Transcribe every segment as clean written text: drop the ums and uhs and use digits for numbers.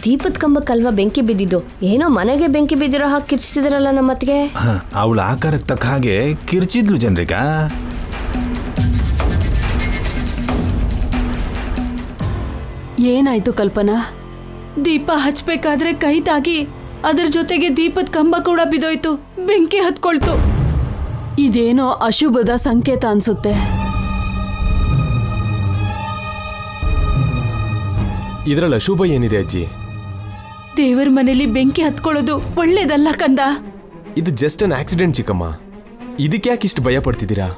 ದೀಪದ ಕಂಬಕ್ಕಲ್ವಾ ಬೆಂಕಿ ಬಿದ್ದಿದ್ದು? ಏನೋ ಮನೆಗೆ ಬೆಂಕಿ ಬಿದ್ದಿರೋ ಹಾಗೆ ಕಿರ್ಚಿಸಿದ್ರಲ್ಲ ನಮ್ಮತ್ತಿಗೆ. ಅವಳ ಆಕಾರಕ್ಕೆ ತಕ್ಕ ಹಾಗೆ ಕಿರ್ಚಿದ್ಲು ಚಂದ್ರಿಕಾ. ಏನಾಯ್ತು ಕಲ್ಪನಾ? ದೀಪ ಹಚ್ಬೇಕಾದ್ರೆ ಕೈ ತಾಗಿ ಅದರ ಜೊತೆಗೆ ದೀಪದ ಕಂಬ ಕೂಡ ಬಿದ್ದೋಯ್ತು, ಬೆಂಕಿ ಹತ್ಕೊಳ್ತು. ಇದೇನೋ ಅಶುಭದ ಸಂಕೇತ ಅನ್ಸುತ್ತೆ. ಇದರಲ್ಲಿ ಅಶುಭ ಏನಿದೆ ಅಜ್ಜಿ? ದೇವರ ಮನೇಲಿ ಬೆಂಕಿ ಹತ್ಕೊಳ್ಳೋದು ಒಳ್ಳೇದಲ್ಲ ಕಂದ. ಇದು ಜಸ್ಟ್ ಅನ್ ಆಕ್ಸಿಡೆಂಟ್ ಚಿಕ್ಕಮ್ಮ, ಇದಕ್ಕೆ ಯಾಕೆ ಇಷ್ಟು ಭಯ ಪಡ್ತಿದ್ದೀರಾ?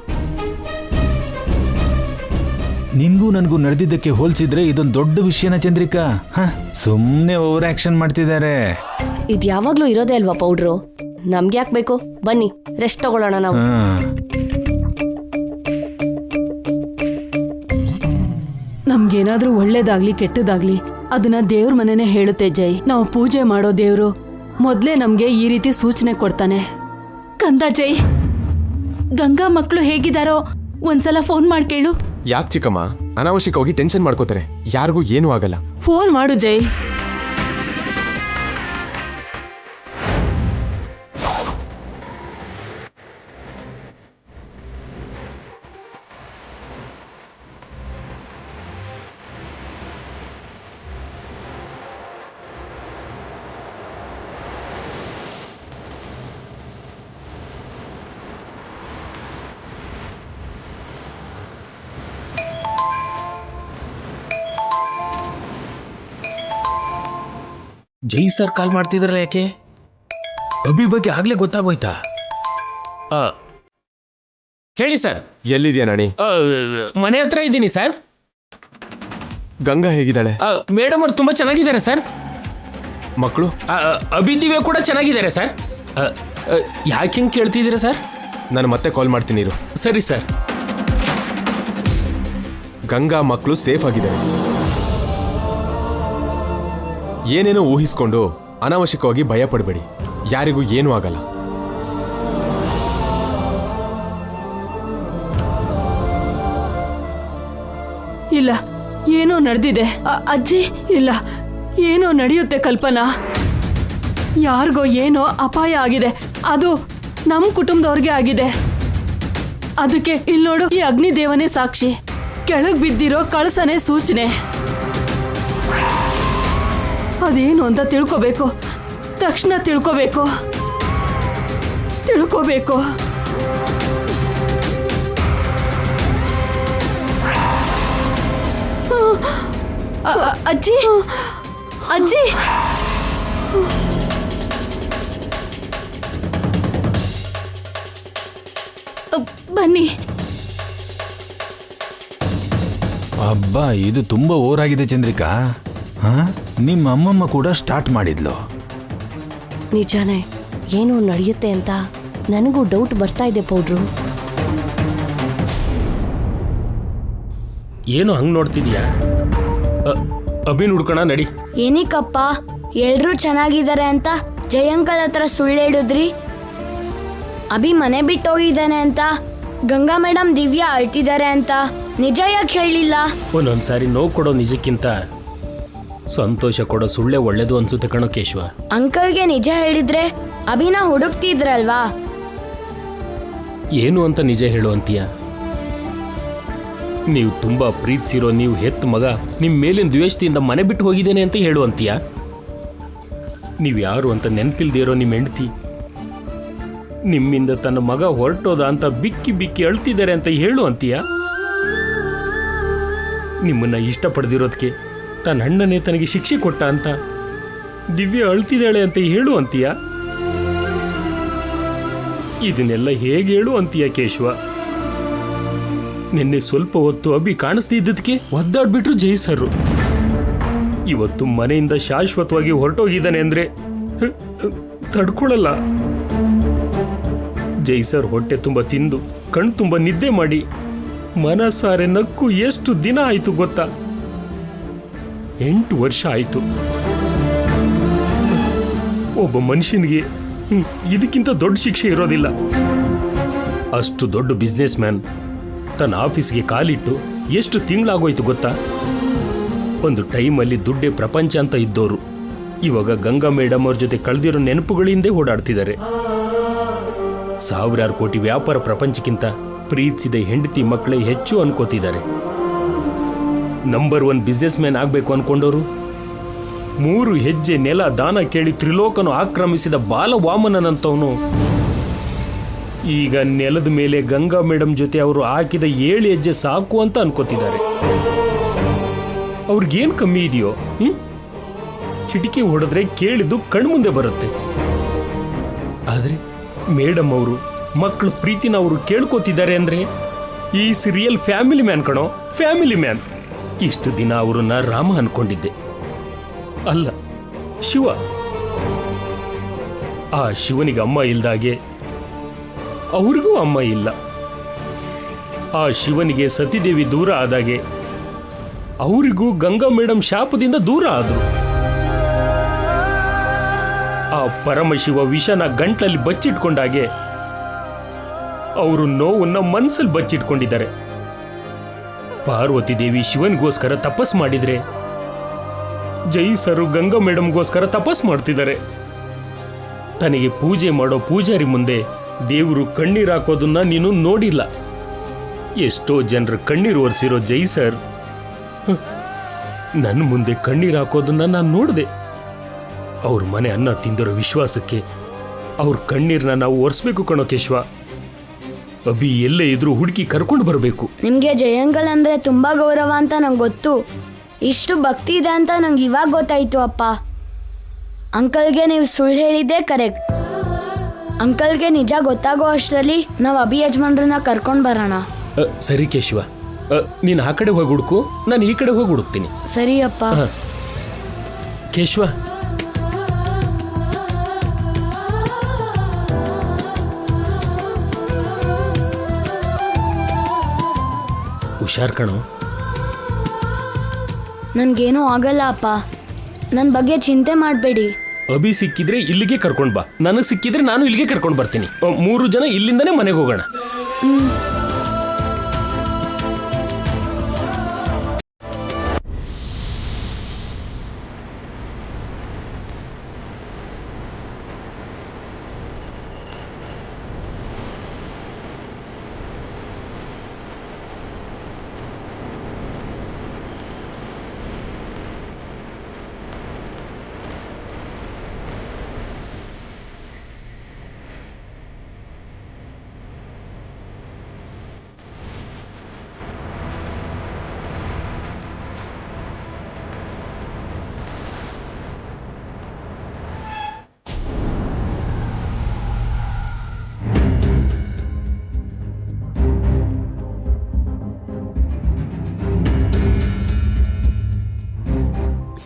ನಿನ್ಗೂ ನನಗೂ ನಡೆದಿದ್ದಕ್ಕೆ ಹೋಲಿಸಿದ್ರೆ ಇದೊಂದು ದೊಡ್ಡ ವಿಷಯನ ಚಂದ್ರಿಕಾ. ಸುಮ್ಮನೆ ಓವರ್ ಆಕ್ಷನ್ ಮಾಡ್ತಿದ್ದಾರೆ. ಇದು ಯಾವಾಗ್ಲೂ ಇರೋದೇ ಅಲ್ವಾ ಪೌಡ್ರು? ನಮ್ಗೆ ಯಾಕೆ ಬೇಕು? ಬನ್ನಿ ರೆಸ್ಟ್ ತಗೊಳ್ಳೋಣ ನಾವು. ನಮ್ಗೇನಾದ್ರೂ ಒಳ್ಳೇದಾಗ್ಲಿ ಕೆಟ್ಟದಾಗ್ಲಿ ಅದನ್ನ ದೇವ್ರ ಮನೆನೇ ಹೇಳುತ್ತೆ ಜೈ. ನಾವು ಪೂಜೆ ಮಾಡೋ ದೇವ್ರು ಮೊದ್ಲೇ ನಮ್ಗೆ ಈ ರೀತಿ ಸೂಚನೆ ಕೊಡ್ತಾನೆ. ಕಂದ ಜೈ, ಗಂಗಾ ಮಕ್ಕಳು ಹೇಗಿದಾರೋ ಒಂದ್ಸಲ ಫೋನ್ ಮಾಡಿ ಕೇಳು. ಯಾಕೆ ಚಿಕ್ಕಮ್ಮ ಅನಾವಶ್ಯಕವಾಗಿ ಟೆನ್ಷನ್ ಮಾಡ್ಕೋತಾರೆ? ಯಾರಿಗೂ ಏನೂ ಆಗಲ್ಲ. ಫೋನ್ ಮಾಡು ಜೈ. ಜೈ ಸರ್ ಕಾಲ್ ಮಾಡ್ತಿದ್ರಲ್ಲ, ಯಾಕೆ? ಅಭಿ ಬಗ್ಗೆ ಆಗ್ಲೇ ಗೊತ್ತಾಗೋಯ್ತಾ? ಹೇಳಿ ಸರ್. ಎಲ್ಲಿದ್ಯಾ ನಾಣಿ? ಮನೆ ಹತ್ರ ಇದ್ದೀನಿ ಸರ್. ಗಂಗಾ ಹೇಗಿದ್ದಾಳೆ? ಮೇಡಮ್ ಅವ್ರು ತುಂಬಾ ಚೆನ್ನಾಗಿದ್ದಾರೆ ಸರ್. ಮಕ್ಕಳು? ಅಭಿ ದಿವ್ಯ ಕೂಡ ಚೆನ್ನಾಗಿದ್ದಾರೆ ಸರ್. ಯಾಕೆ ಹಿಂಗೆ ಕೇಳ್ತಿದ್ದೀರಾ ಸರ್? ನಾನು ಮತ್ತೆ ಕಾಲ್ ಮಾಡ್ತೀನಿ ಇರು. ಸರಿ ಸರ್. ಗಂಗಾ ಮಕ್ಕಳು ಸೇಫ್ ಆಗಿದ್ದಾರೆ. ಏನೇನೋ ಊಹಿಸ್ಕೊಂಡು ಅನಾವಶ್ಯಕವಾಗಿ ಭಯ ಪಡಬೇಡಿ, ಯಾರಿಗೂ ಏನೂ ಆಗಲ್ಲ. ಇಲ್ಲ, ಏನೋ ನಡೆದಿದೆ ಅಜ್ಜಿ. ಇಲ್ಲ, ಏನೋ ನಡೆಯುತ್ತೆ ಕಲ್ಪನಾ. ಯಾರಿಗೋ ಏನೋ ಅಪಾಯ ಆಗಿದೆ. ಅದು ನಮ್ಮ ಕುಟುಂಬದವ್ರಿಗೆ ಆಗಿದೆ. ಅದಕ್ಕೆ ಇಲ್ಲಿ ನೋಡು, ಈ ಅಗ್ನಿದೇವನೇ ಸಾಕ್ಷಿ. ಕೆಳಗ್ ಬಿದ್ದಿರೋ ಕಳಸನೇ ಸೂಚನೆ. ಅದೇನು ಅಂತ ತಿಳ್ಕೋಬೇಕು, ತಕ್ಷಣ ತಿಳ್ಕೋಬೇಕು. ಅಜ್ಜಿ, ಅಜ್ಜಿ, ಬನ್ನಿ. ಅಬ್ಬಾ, ಇದು ತುಂಬಾ ಓವರ್ ಆಗಿದೆ ಚಂದ್ರಿಕಾ. ನಿಮ್ಮ ಅಮ್ಮಮ್ಮ ಕೂಡ ಸ್ಟಾರ್ಟ್ ಮಾಡಿದ್ಲು. ನಿಜಾನೇ, ಏನೋ ನಡೆಯುತ್ತೆ ಅಂತ ನನಗೂ ಡೌಟ್ ಬರ್ತಾ ಇದೆ ಪೌಡ್ರು. ಏನು ಹಂಗೆ ನೋಡ್ತಿದ್ಯಾ? ಅಭಿನ್ ಹುಡ್ಕೋಣ ನಡಿ. ಏನಿಕಪ್ಪ ಎಲ್ರೂ ಚೆನ್ನಾಗಿದ್ದಾರೆ ಅಂತ ಜಯಂಕಲ್ ಹತ್ರ ಸುಳ್ಳು ಹೇಳಿದ್ರಿ? ಅಭಿ ಮನೆ ಬಿಟ್ಟು ಹೋಗಿದ್ದಾನೆ ಅಂತ, ಗಂಗಾ ಮೇಡಮ್ ದಿವ್ಯಾ ಅಳ್ತಿದ್ದಾರೆ ಅಂತ ನಿಜ ಯಾಕೆ ಹೇಳಿಲ್ಲ? ಒಂದೊಂದ್ಸಾರಿ ನೋವು ಕೊಡೋ ನಿಜಕ್ಕಿಂತ ಸಂತೋಷ ಕೊಡೋ ಸುಳ್ಳೆ ಒಳ್ಳೇದು ಅನ್ಸುತ್ತೆ ಕಣೋ ಕೇಶವ. ಅಂಕಲ್ಗೆ ನಿಜ ಹೇಳಿದ್ರೆ ಅಭಿನ ಹುಡುಕ್ತಿದ್ರಲ್ವಾ? ಏನು ಅಂತ ನಿಜ ಹೇಳು ಅಂತೀಯ? ನೀವು ತುಂಬಾ ಪ್ರೀತಿಸಿರೋ ನೀವು ಹೆತ್ತ ಮಗ ನಿಮ್ಮ ಮೇಲಿನ ದ್ವೇಷದಿಂದ ಮನೆ ಬಿಟ್ಟು ಹೋಗಿದ್ದೇನೆ ಅಂತ ಹೇಳು ಅಂತೀಯ? ನೀವು ಯಾರು ಅಂತ ನೆನಪಿಲ್ದೇ ಇರೋ ನಿಮ್ಮ ಹೆಂಡತಿ ನಿಮ್ಮಿಂದ ತನ್ನ ಮಗ ಹೊರಟೋದ ಅಂತ ಬಿಕ್ಕಿ ಬಿಕ್ಕಿ ಅಳ್ತಿದ್ದಾರೆ ಅಂತ ಹೇಳು ಅಂತೀಯ? ನಿಮ್ಮನ್ನ ಇಷ್ಟಪಡ್ದಿರೋದಕ್ಕೆ ತನ್ನ ಅಣ್ಣನೇ ತನಗೆ ಶಿಕ್ಷೆ ಕೊಟ್ಟ ಅಂತ ದಿವ್ಯ ಅಳ್ತಿದ್ದಾಳೆ ಅಂತ ಹೇಳು ಅಂತೀಯ? ಇದನ್ನೆಲ್ಲ ಹೇಗೆ ಹೇಳು ಅಂತೀಯ ಕೇಶವ? ನಿನ್ನೆ ಸ್ವಲ್ಪ ಹೊತ್ತು ಅಭಿ ಕಾಣಿಸ್ತಿದ್ದಕ್ಕೆ ಒದ್ದಾಡ್ಬಿಟ್ರು ಜೈ ಸರ್. ಇವತ್ತು ಮನೆಯಿಂದ ಶಾಶ್ವತವಾಗಿ ಹೊರಟೋಗಿದ್ದಾನೆ ಅಂದ್ರೆ ತಡ್ಕೊಳ್ಳಲ್ಲ. ಜೈ ಸರ್ ಹೊಟ್ಟೆ ತುಂಬ ತಿಂದು ಕಣ್ ತುಂಬ ನಿದ್ದೆ ಮಾಡಿ ಮನಸಾರೆ ನಕ್ಕು ಎಷ್ಟು ದಿನ ಆಯ್ತು ಗೊತ್ತಾ? 8 ವರ್ಷ ಆಯ್ತು. ಒಬ್ಬ ಮನುಷ್ಯನಿಗೆ ಇದಕ್ಕಿಂತ ದೊಡ್ಡ ಶಿಕ್ಷೆ ಇರೋದಿಲ್ಲ. ಅಷ್ಟು ದೊಡ್ಡ ಬಿಸ್ನೆಸ್ ಮ್ಯಾನ್ ತನ್ನ ಆಫೀಸ್ಗೆ ಕಾಲಿಟ್ಟು ಎಷ್ಟು ತಿಂಗಳಾಗೋಯ್ತು ಗೊತ್ತಾ? ಒಂದು ಟೈಮಲ್ಲಿ ದುಡ್ಡೇ ಪ್ರಪಂಚ ಅಂತ ಇದ್ದೋರು ಇವಾಗ ಗಂಗಾ ಮೇಡಮ್ ಅವ್ರ ಜೊತೆ ಕಳೆದಿರೋ ನೆನಪುಗಳಿಂದೇ ಓಡಾಡ್ತಿದ್ದಾರೆ. 1000 ಕೋಟಿ ವ್ಯಾಪಾರ ಪ್ರಪಂಚಕ್ಕಿಂತ ಪ್ರೀತಿಸಿದ ಹೆಂಡತಿ ಮಕ್ಕಳೇ ಹೆಚ್ಚು ಅನ್ಕೋತಿದ್ದಾರೆ. ನಂಬರ್ 1 ಬಿಸ್ನೆಸ್ ಮ್ಯಾನ್ ಆಗಬೇಕು ಅನ್ಕೊಂಡವರು 3 ಹೆಜ್ಜೆ ನೆಲ ದಾನ ಕೇಳಿ ತ್ರಿಲೋಕನು ಆಕ್ರಮಿಸಿದ ಬಾಲವಾಮನನಂತವನು ಈಗ ನೆಲದ ಮೇಲೆ ಗಂಗಾ ಮೇಡಮ್ ಜೊತೆ ಅವರು ಹಾಕಿದ 7 ಹೆಜ್ಜೆ ಸಾಕು ಅಂತ ಅನ್ಕೋತಿದ್ದಾರೆ. ಅವ್ರಿಗೇನು ಕಮ್ಮಿ ಇದೆಯೋ? ಚಿಟಿಕೆ ಹೊಡೆದ್ರೆ ಕೇಳಿದ್ದು ಕಣ್ಮುಂದೆ ಬರುತ್ತೆ. ಆದರೆ ಮೇಡಮ್ ಅವರು ಮಕ್ಕಳ ಪ್ರೀತಿನ ಅವರು ಕೇಳ್ಕೋತಿದ್ದಾರೆ ಅಂದ್ರೆ ಈ ರಿಯಲ್ ಫ್ಯಾಮಿಲಿ ಮ್ಯಾನ್ ಕಣೋ, ಫ್ಯಾಮಿಲಿ ಮ್ಯಾನ್. ಇಷ್ಟು ದಿನ ಅವರನ್ನ ರಾಮ ಅನ್ಕೊಂಡಿದ್ದೆ, ಅಲ್ಲ ಶಿವ. ಆ ಶಿವನಿಗೆ ಅಮ್ಮ ಇಲ್ದಾಗೆ ಅವ್ರಿಗೂ ಅಮ್ಮ ಇಲ್ಲ. ಆ ಶಿವನಿಗೆ ಸತಿದೇವಿ ದೂರ ಆದಾಗೆ ಅವರಿಗೂ ಗಂಗಾ ಮೇಡಮ್ ಶಾಪದಿಂದ ದೂರ ಆದ್ರು. ಆ ಪರಮಶಿವ ವಿಷನ ಗಂಟ್ಲಲ್ಲಿ ಬಚ್ಚಿಟ್ಕೊಂಡಾಗೆ ಅವರು ನೋವನ್ನ ಮನಸ್ಸಲ್ಲಿ ಬಚ್ಚಿಟ್ಕೊಂಡಿದ್ದಾರೆ. ಪಾರ್ವತಿ ದೇವಿ ಶಿವನಿಗೋಸ್ಕರ ತಪಸ್ ಮಾಡಿದ್ರೆ ಜೈ ಸರು ಗಂಗಾ ಮೇಡಮ್ಗೋಸ್ಕರ ತಪಸ್ ಮಾಡ್ತಿದ್ದಾರೆ. ತನಗೆ ಪೂಜೆ ಮಾಡೋ ಪೂಜಾರಿ ಮುಂದೆ ದೇವರು ಕಣ್ಣೀರು ಹಾಕೋದನ್ನ ನೀನು ನೋಡಿಲ್ಲ. ಎಷ್ಟೋ ಜನರು ಕಣ್ಣೀರು ಒರೆಸಿರೋ ಜೈ ಸರ್ ನನ್ನ ಮುಂದೆ ಕಣ್ಣೀರು ಹಾಕೋದನ್ನ ನಾನು ನೋಡಿದೆ. ಅವ್ರ ಮನೆ ಅನ್ನ ತಿಂದಿರೋ ವಿಶ್ವಾಸಕ್ಕೆ ಅವ್ರ ಕಣ್ಣೀರನ್ನ ನಾವು ಒರೆಸ್ಬೇಕು ಕಣೋ ಕೇಶವ. ಅಭಿ ಎಲ್ಲೇ ಇದ್ರೂ ಹುಡುಕಿ ಕರ್ಕೊಂಡು ಬರಬೇಕು. ನಿಮ್ಗೆ ಜಯಂಕಲ್ ಅಂದ್ರೆ ತುಂಬಾ ಗೌರವ ಅಂತ ನಂಗೆ ಗೊತ್ತು. ಇಷ್ಟು ಭಕ್ತಿ ಇದೆ ಅಂತ ನಂಗೆ ಇವಾಗ ಗೊತ್ತಾಯ್ತು ಅಪ್ಪ. ಅಂಕಲ್ಗೆ ನೀವು ಸುಳ್ಳು ಹೇಳಿದ್ದೇ ಕರೆಕ್ಟ್. ಅಂಕಲ್ಗೆ ನಿಜ ಗೊತ್ತಾಗೋ ಅಷ್ಟರಲ್ಲಿ ನಾವು ಅಭಿ ಯಜಮಾನ್ರನ್ನ ಕರ್ಕೊಂಡು ಬರೋಣ. ಸರಿ ಕೇಶವ, ನೀನು ಆ ಕಡೆ ಹೋಗಿ ಹುಡುಕು, ನಾನು ಈ ಕಡೆ ಹೋಗಿ ಹುಡುಕ್ತೀನಿ. ಸರಿ ಅಪ್ಪ. ಕೇಶವ, ಹುಷಾರ್ ಕಣೋ. ನನ್ಗೇನೂ ಆಗಲ್ಲ ಅಪ್ಪ, ನನ್ನ ಬಗ್ಗೆ ಚಿಂತೆ ಮಾಡಬೇಡಿ. ಅಭಿ ಸಿಕ್ಕಿದ್ರೆ ಇಲ್ಲಿಗೆ ಕರ್ಕೊಂಡು ಬಾ, ನನಗೆ ಸಿಕ್ಕಿದ್ರೆ ನಾನು ಇಲ್ಲಿಗೆ ಕರ್ಕೊಂಡು ಬರ್ತೀನಿ. 3 ಜನ ಇಲ್ಲಿಂದನೇ ಮನೆಗೆ ಹೋಗೋಣ.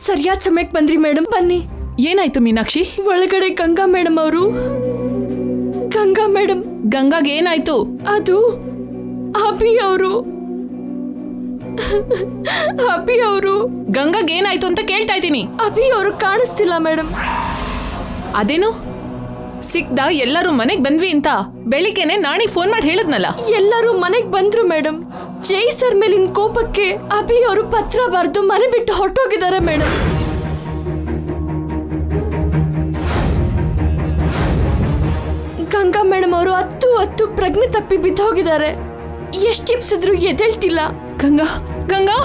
ಸರಿಯಾದ ಸಮಯಕ್ಕೆ ಬಂದ್ರಿ ಮೇಡಮ್. ಬನ್ನಿ. ಏನಾಯ್ತು ಮೀನಾಕ್ಷಿ? ಒಳಗಡೆ ಗಂಗಾ ಮೇಡಮ್ ಅವರು. ಗಂಗಾ ಮೇಡಮ್. ಗಂಗಾಗೆ ಏನಾಯ್ತು? ಅದು ಅಭಿ ಅವರು. ಅಭಿ ಅವರು. ಗಂಗಾಗೆ ಏನಾಯ್ತು ಅಂತ ಕೇಳ್ತಾ ಇದ್ದೀನಿ. ಅಭಿ ಅವರು ಕಾಣಿಸ್ತಿಲ್ಲ ಮೇಡಮ್. ಅದೇನು ಸಿಕ್ದ ಎಲ್ಲರೂ ಮನೆಗ್ ಬಂದ್ವಿ ಅಂತ ಬೆಳಿಗ್ಗೆನೆ ನಾಣಿ ಫೋನ್ ಮಾಡಿ ಹೇಳಿದ್ನಲ್ಲ. ಎಲ್ಲರೂ ಮನೆಗ್ ಬಂದ್ರು ಮೇಡಮ್. ಜೈ ಸರ್ ಮೇಲಿನ ಕೋಪಕ್ಕೆ ಅಭಿ ಅವರು ಪತ್ರ ಬರೆದು ಮನೆ ಬಿಟ್ಟು ಹೊರಟೋಗಿದ್ದಾರೆ ಮೇಡಮ್. ಗಂಗಾ ಮೇಡಮ್ ಅವರು ಹತ್ತು ಪ್ರಜ್ಞೆ ತಪ್ಪಿ ಬಿದ್ದೋಗಿದ್ದಾರೆ. ಎಷ್ಟು ಇಪ್ಸಿದ್ರು ಎದ್ದೇಳ್ತಿಲ್ಲ. ಗಂಗಾ ಗಂಗಾ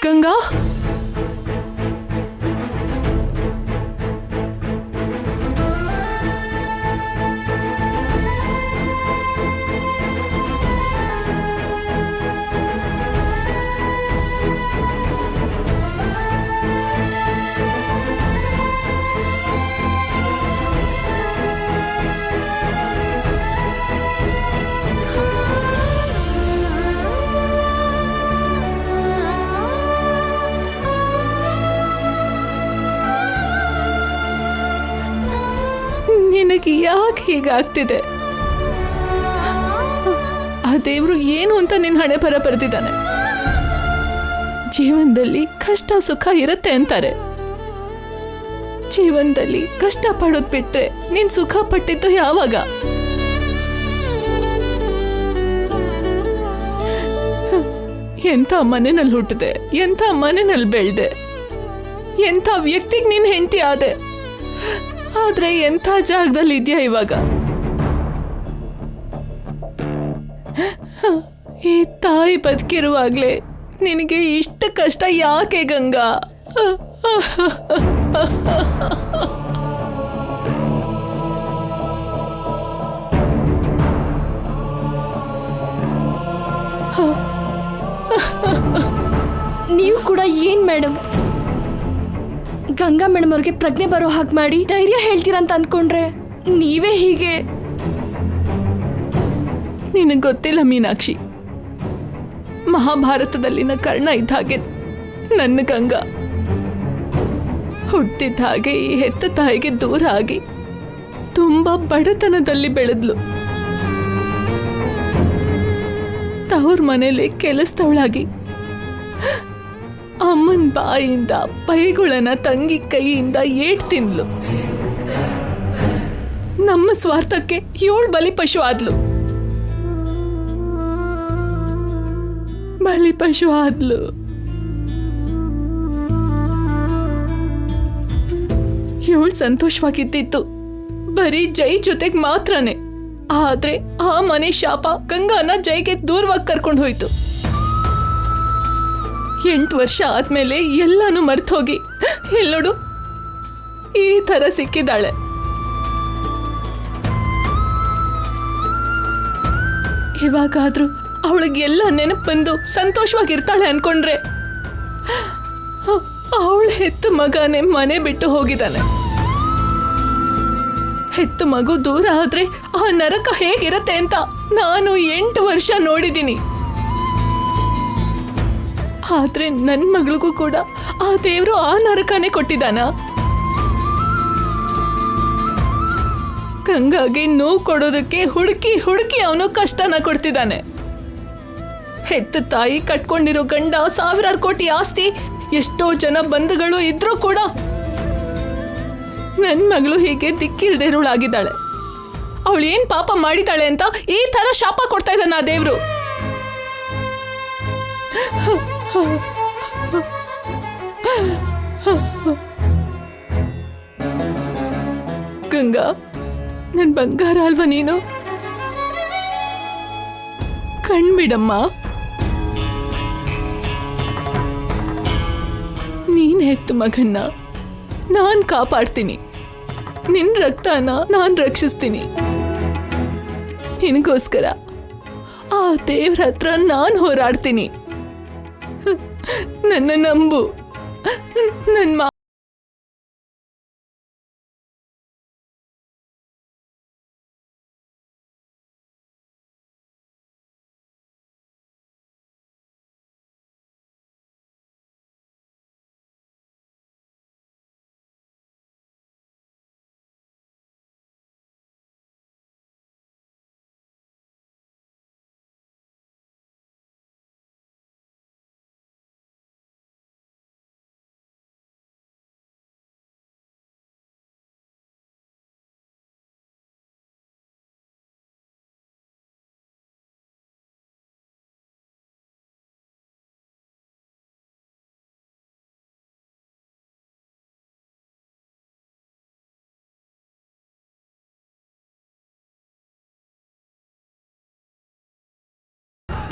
ಗಂಗಾ ನಿನಗೆ ಯಾಕೆ ಹೀಗಾಗ್ತಿದೆ? ಆ ದೇವ್ರು ಏನು ಅಂತ ನಿನ್ ಹಣೆ ಬರ ಬರ್ದಿದ್ದಾನೆ. ಜೀವನದಲ್ಲಿ ಕಷ್ಟ ಸುಖ ಇರುತ್ತೆ ಅಂತಾರೆ. ಜೀವನದಲ್ಲಿ ಕಷ್ಟ ಪಡೋದ್ ಬಿಟ್ರೆ ನೀನ್ ಸುಖ ಪಟ್ಟಿದ್ದು ಯಾವಾಗ? ಎಂಥ ಮನೆಯಲ್ಲಿ ಹುಟ್ಟಿದೆ, ಎಂಥ ಮನೆಯಲ್ಲಿ ಬೆಳ್ದೆ, ಎಂಥ ವ್ಯಕ್ತಿಗೆ ನೀನ್ ಹೆಂಡತಿ ಆದೆ. ಆದ್ರೆ ಎಂಥ ಜಾಗದಲ್ಲಿ ಇದೆಯಾ ಇವಾಗ? ಈ ತಾಯಿ ಬದುಕಿರುವಾಗ್ಲೇ ನಿನಗೆ ಇಷ್ಟ ಕಷ್ಟ ಯಾಕೆ ಗಂಗಾ? ನೀವು ಕೂಡ ಏನ್ ಮೇಡಮ್, ಗಂಗಾ ಮೇಡಮ್ ಅವ್ರಿಗೆ ಪ್ರಜ್ಞೆ ಬರೋ ಹಾಗೆ ಮಾಡಿ ಧೈರ್ಯ ಹೇಳ್ತೀರಂತ ಅನ್ಕೊಂಡ್ರೆ ನೀವೇ ಹೀಗೆ. ನಿನಗೆ ಗೊತ್ತಿಲ್ಲ ಮೀನಾಕ್ಷಿ, ಮಹಾಭಾರತದಲ್ಲಿನ ಕರ್ಣ ಇದ್ದ ಹಾಗೆ ನನ್ನ ಗಂಗಾ. ಹುಟ್ಟಿದ ಹಾಗೆ ಈ ಹೆತ್ತ ತಾಯಿಗೆ ದೂರ ಆಗಿ ತುಂಬಾ ಬಡತನದಲ್ಲಿ ಬೆಳೆದ್ಲು. ತವ್ರ ಮನೇಲಿ ಕೆಲಸದವಳಾಗಿ ಅಮ್ಮನ ಬಾಯಿಂದ ಪೈಗಳನ್ನ ತಂಗಿ ಕೈಯಿಂದ ಏಟ್ ತಿನ್ಲು. ನಮ್ಮ ಸ್ವಾರ್ಥಕ್ಕೆ 7 ಬಲಿಪಶು ಆದ್ಲು. ಬಲಿಪಶು ಆದ್ಲು. ಇವಳು ಸಂತೋಷವಾಗಿದ್ದಿತ್ತು ಬರೀ ಜೈ ಜೊತೆಗೆ ಮಾತ್ರನೇ. ಆದ್ರೆ ಆ ಮನೆ ಶಾಪ ಗಂಗಾನ ಜೈಗೆ ದೂರವಾಗಿ ಕರ್ಕೊಂಡು ಹೋಯ್ತು. 8 ವರ್ಷ ಆದ್ಮೇಲೆ ಎಲ್ಲಾನು ಮರ್ತೋಗಿ ಎಲ್ಲೋಡು ಈ ತರ ಸಿಕ್ಕಿದ್ದಾಳೆ. ಇವಾಗಾದ್ರೂ ಅವಳಿಗೆಲ್ಲ ನೆನಪು ಬಂದು ಸಂತೋಷವಾಗಿರ್ತಾಳೆ ಅನ್ಕೊಂಡ್ರೆ ಅವಳ ಹೆತ್ತ ಮಗನೇ ಮನೆ ಬಿಟ್ಟು ಹೋಗಿದ್ದಾನೆ. ಹೆತ್ತ ಮಗು ದೂರ ಆದ್ರೆ ಆ ನರಕ ಹೇಗಿರತ್ತೆ ಅಂತ ನಾನು 8 ವರ್ಷ ನೋಡಿದ್ದೀನಿ. ಆದ್ರೆ ನನ್ನ ಮಗಳಿಗೂ ಕೂಡ ಆ ದೇವ್ರು ಆ ನರಕನೇ ಕೊಟ್ಟಿದ್ದಾನ? ಗಂಗಾಗಿ ನೋವು ಕೊಡೋದಕ್ಕೆ ಹುಡುಕಿ ಹುಡುಕಿ ಅವನು ಕಷ್ಟನ ಕೊಡ್ತಿದ್ದಾನೆ. ಹೆತ್ತ ತಾಯಿ, ಕಟ್ಕೊಂಡಿರೋ ಗಂಡ, 1000 ಕೋಟಿ ಆಸ್ತಿ, ಎಷ್ಟೋ ಜನ ಬಂಧುಗಳು ಇದ್ರೂ ಕೂಡ ನನ್ನ ಮಗಳು ಹೀಗೆ ದಿಕ್ಕಿಲ್ದೇರೋಳಾಗಿದ್ದಾಳೆ. ಅವಳು ಏನ್ ಪಾಪ ಮಾಡಿದಾಳೆ ಅಂತ ಈ ತರ ಶಾಪ ಕೊಡ್ತಾ ಇದ್ದಾನ ಆ ದೇವ್ರು. ಗಂಗಾ, ನನ್ ಬಂಗಾರ ಅಲ್ವಾ ನೀನು? ಕಣ್ಬಿಡಮ್ಮ. ನೀನ್ ಹೆತ್ತ ಮಗನ್ನ ನಾನ್ ಕಾಪಾಡ್ತೀನಿ. ನಿನ್ ರಕ್ತನ ನಾನ್ ರಕ್ಷಿಸ್ತೀನಿ. ನಿನಗೋಸ್ಕರ ಆ ದೇವ್ರ ಹತ್ರ ನಾನ್ ಹೋರಾಡ್ತೀನಿ. ನನ್ನ ನಂಬು. ನನ್ನ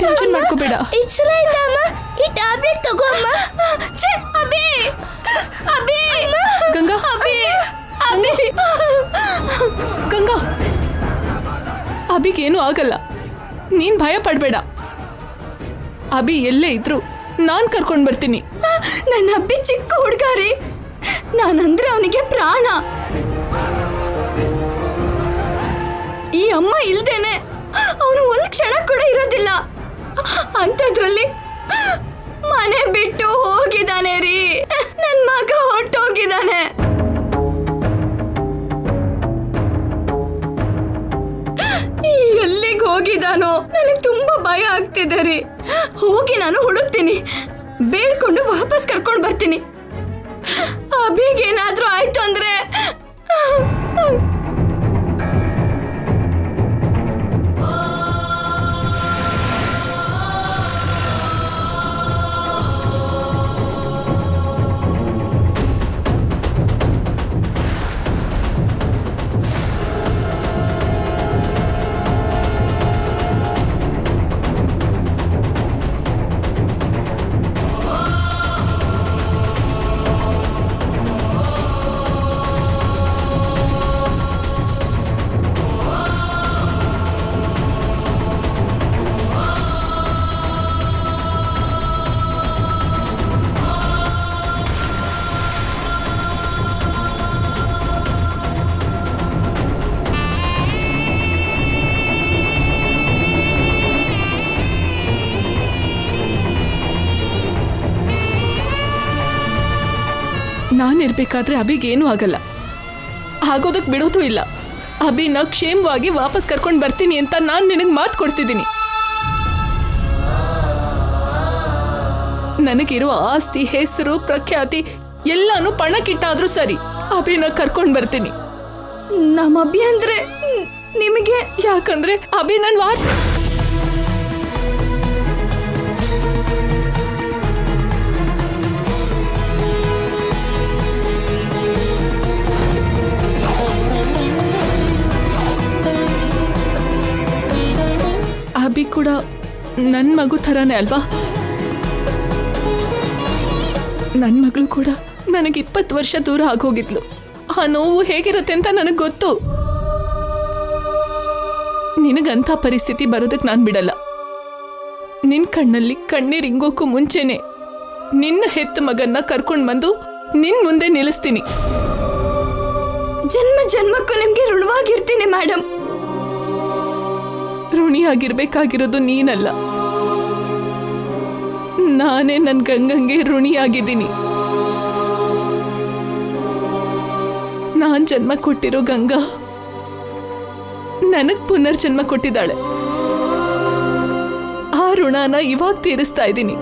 ಟೆನ್ಷನ್ ಮಾಡ್ಕೋಬೇಡ. ಇಚ್ರ ಆಯ್ತಮ್ಮ, ಈ ಟ್ಯಾಬ್ಲೆಟ್ ತಗೋ ಅಮ್ಮ. ಅಬಿ ಅಬಿ ಗಂಗಾ, ಅಬಿ ಅಬಿ ಗಂಗಾ, ಅಬಿಗೇನು ಆಗಲ್ಲ. ನೀನ್ ಭಯ ಪಡ್ಬೇಡ. ಅಬಿ ಎಲ್ಲೇ ಇದ್ರು ನಾನ್ ಕರ್ಕೊಂಡ್ ಬರ್ತೀನಿ. ನನ್ನ ಅಬ್ಬಿ ಚಿಕ್ಕ ಹುಡುಗಾರಿ, ನಾನಂದ್ರೆ ಅವನಿಗೆ ಪ್ರಾಣ. ಈ ಅಮ್ಮ ಇಲ್ದೇನೆ ಅವನು ಒಂದ್ ಕ್ಷಣ ಕೂಡ ಇರೋದಿಲ್ಲ. ಅಂಥದ್ರಲ್ಲಿ ಮನೆ ಬಿಟ್ಟು ಹೋಗಿದ್ದಾನೆ ರೀ. ನನ್ ಮಗ ಹೊರಟೋಗಿದ್ದಾನೆ. ಎಲ್ಲಿಗೆ ಹೋಗಿದ್ದಾನೋ ನನಗೆ ತುಂಬಾ ಭಯ ಆಗ್ತಿದೆ ರೀ. ಹೋಗಿ ನಾನು ಹುಡುಕ್ತೀನಿ, ಬೇಡ್ಕೊಂಡು ವಾಪಸ್ ಕರ್ಕೊಂಡು ಬರ್ತೀನಿ. ಅಭಿಗೇನಾದ್ರೂ ಆಯ್ತು ಅಂದ್ರೆ ನಾನಿರ್ಬೇಕಾದ್ರೆ ಅಭಿಗೇನೂ ಆಗಲ್ಲ, ಆಗೋದಕ್ಕೆ ಬಿಡೋದು ಇಲ್ಲ. ಅಭಿನ ಕ್ಷೇಮವಾಗಿ ವಾಪಸ್ ಕರ್ಕೊಂಡು ಬರ್ತೀನಿ ಅಂತ ನಾನು ನಿನಗೆ ಮಾತು ಕೊಡ್ತಿದ್ದೀನಿ. ನನಗಿರುವ ಆಸ್ತಿ, ಹೆಸರು, ಪ್ರಖ್ಯಾತಿ ಎಲ್ಲಾನು ಪಣಕ್ಕಿಟ್ಟಾದ್ರೂ ಸರಿ, ಅಭಿನ ಕರ್ಕೊಂಡು ಬರ್ತೀನಿ. ನಮ್ಮ ಅಭಿ ಅಂದ್ರೆ ನಿಮಗೆ ಯಾಕಂದ್ರೆ ಅಭಿ ನನ್ನ ಅಭಿ ಕೂಡ ನನ್ನ ಮಗು ಥರನೇ ಅಲ್ವಾ? ನನ್ನ ಮಗಳು ಕೂಡ ನನಗೆ 20 ವರ್ಷ ದೂರ ಆಗೋಗಿದ್ಲು. ಆ ನೋವು ಹೇಗಿರುತ್ತೆ ಅಂತ ನನಗೆ ಗೊತ್ತು. ನಿನಗಂಥ ಪರಿಸ್ಥಿತಿ ಬರೋದಕ್ಕೆ ನಾನು ಬಿಡಲ್ಲ. ನಿನ್ನ ಕಣ್ಣಲ್ಲಿ ಕಣ್ಣೀರು ಹಿಂಗೋಕ್ಕೂ ಮುಂಚೆನೆ ನಿನ್ನ ಹೆತ್ತ ಮಗನ್ನ ಕರ್ಕೊಂಡು ಬಂದು ನಿನ್ನ ಮುಂದೆ ನಿಲ್ಲಿಸ್ತೀನಿ. ಜನ್ಮ ಜನ್ಮಕ್ಕೂ ನಿಮ್ಗೆ ಋಣವಾಗಿರ್ತೀನಿ ಮೇಡಮ್. ಋಣಿಯಾಗಿರ್ಬೇಕಾಗಿರೋದು ನೀನಲ್ಲ, ನಾನೇ ನನ್ನ ಗಂಗಂಗೆ ಋಣಿಯಾಗಿದ್ದೀನಿ. ನಾನ್ ಜನ್ಮ ಕೊಟ್ಟಿರೋ ಗಂಗಾ ನನಗ್ ಪುನರ್ಜನ್ಮ ಕೊಟ್ಟಿದ್ದಾಳೆ. ಆ ಋಣನ ಇವಾಗ ತೀರಿಸ್ತಾ ಇದ್ದೀನಿ.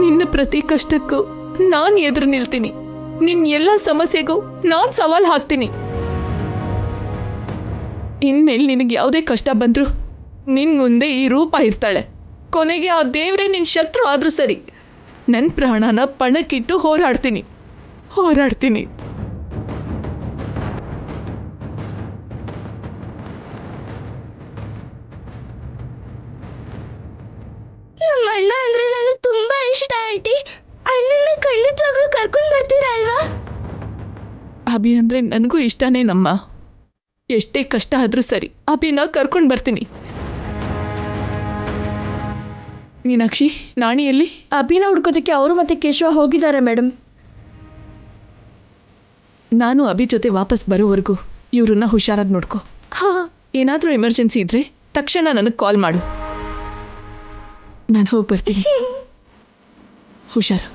ನಿನ್ನ ಪ್ರತಿ ಕಷ್ಟಕ್ಕೂ ನಾನು ಎದುರು ನಿಲ್ತೀನಿ. ನಿನ್ನ ಎಲ್ಲ ಸಮಸ್ಯೆಗೂ ನಾನು ಸವಾಲ್ ಹಾಕ್ತೀನಿ. ಇನ್ಮೇಲೆ ನಿನಗೆ ಯಾವುದೇ ಕಷ್ಟ ಬಂದ್ರು ನಿನ್ ಮುಂದೆ ಈ ರೂಪ ಇರ್ತಾಳೆ. ಕೊನೆಗೆ ಆ ದೇವ್ರೆ ನಿನ್ನ ಶತ್ರು ಆದ್ರೂ ಸರಿ, ನನ್ನ ಪ್ರಾಣನ ಪಣಕ್ಕಿಟ್ಟು ಹೋರಾಡ್ತೀನಿ. ನಮ್ಮ ಅಣ್ಣ ಅಂದ್ರೆ ನನಗೆ ತುಂಬಾ ಇಷ್ಟ ಆಂಟಿ. ಅಣ್ಣನ ಖಂಡಿತವಾಗ್ಲೂ ಕರ್ಕೊಂಡು ಬರ್ತೀರಲ್ವಾ? ಅಭಿ ಅಂದ್ರೆ ನನಗೂ ಇಷ್ಟನೇ ನಮ್ಮ. ಎಷ್ಟೇ ಕಷ್ಟ ಆದ್ರೂ ಸರಿ, ಅಭಿನ ಕರ್ಕೊಂಡು ಬರ್ತೀನಿ. ಮೀನಾಕ್ಷಿ, ನಾಣಿಯಲ್ಲಿ? ಅಭಿನ ಹುಡ್ಕೋದಕ್ಕೆ ಅವರು ಮತ್ತೆ ಕೇಶವ ಹೋಗಿದ್ದಾರೆ ಮೇಡಮ್. ನಾನು ಅಭಿ ಜೊತೆ ವಾಪಸ್ ಬರೋವರೆಗೂ ಇವ್ರನ್ನ ಹುಷಾರಾಗಿ ನೋಡ್ಕೊ. ಏನಾದರೂ ಎಮರ್ಜೆನ್ಸಿ ಇದ್ರೆ ತಕ್ಷಣ ನನಗೆ ಕಾಲ್ ಮಾಡು. ನಾನು ಹೋಗಿ ಬರ್ತೀನಿ. ಹುಷಾರು.